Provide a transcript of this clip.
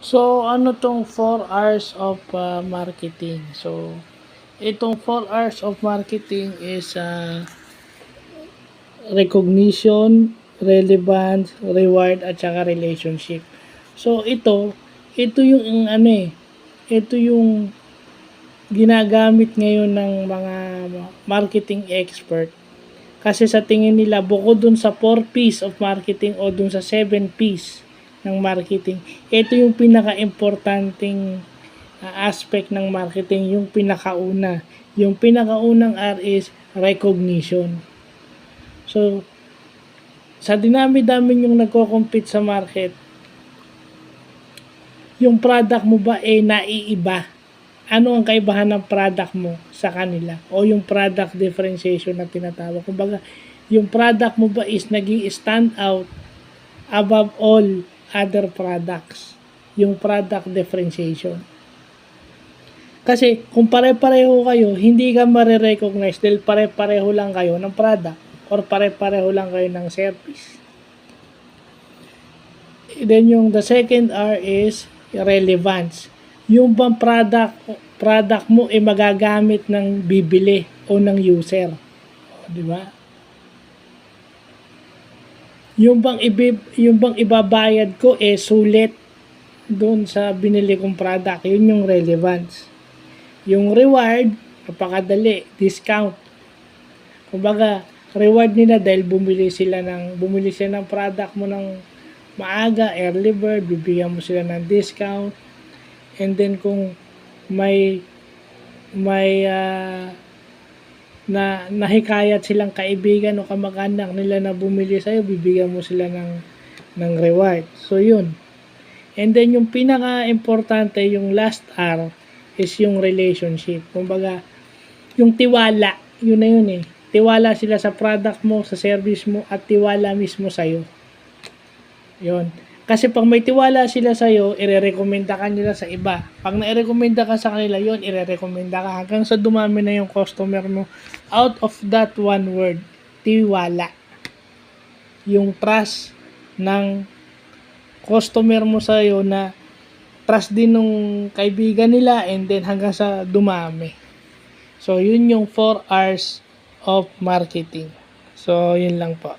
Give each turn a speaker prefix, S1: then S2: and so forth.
S1: So, ano tong 4 hours of marketing? So, itong 4 hours of marketing is recognition, relevance, reward, at saka relationship. So, ito yung ito yung ginagamit ngayon ng mga marketing expert. Kasi sa tingin nila, bukod dun sa 4 P's of marketing o dun sa 7 P's ng marketing, ito yung pinaka-importanting aspect ng marketing, yung pinakauna. Yung pinakaunang R is recognition. So, sa dinami-dami yung nagko-compete sa market, yung product mo ba naiiba? Ano ang kaibahan ng product mo sa kanila? O yung product differentiation na tinatawag. Kumbaga, yung product mo ba is naging stand out above all other products? Yung product differentiation. Kasi kung pare-pareho kayo, hindi ka marirecognize dahil pare-pareho lang kayo ng product or pare-pareho lang kayo ng service. Then yung the second R is relevance. Yung bang product mo magagamit ng bibili o ng user. Di ba? Yung bang ibabayad ko sulit doon sa binili kong product. Yun yung relevance. Yung reward, napakadali, discount. Kumbaga, reward nila dahil bumili sila ng product mo ng maaga, early bird, bibigyan mo sila ng discount. And then kung may nahikayat silang kaibigan o kamag-anak nila na bumili sa'yo, bibigyan mo sila ng reward. So, yun. And then, yung pinaka-importante, yung last R, is yung relationship. Kumbaga, yung tiwala, yun na yun eh. Tiwala sila sa product mo, sa service mo, at tiwala mismo sa'yo. Yun. Kasi pag may tiwala sila sa'yo, irerekomenda ka nila sa iba. Pag nairekomenda ka sa kanila, yun, irerekomenda ka hanggang sa dumami na yung customer mo. Out of that one word, tiwala. Yung trust ng customer mo sa'yo na trust din ng kaibigan nila and then hanggang sa dumami. So, yun yung 4 hours of marketing. So, yun lang po.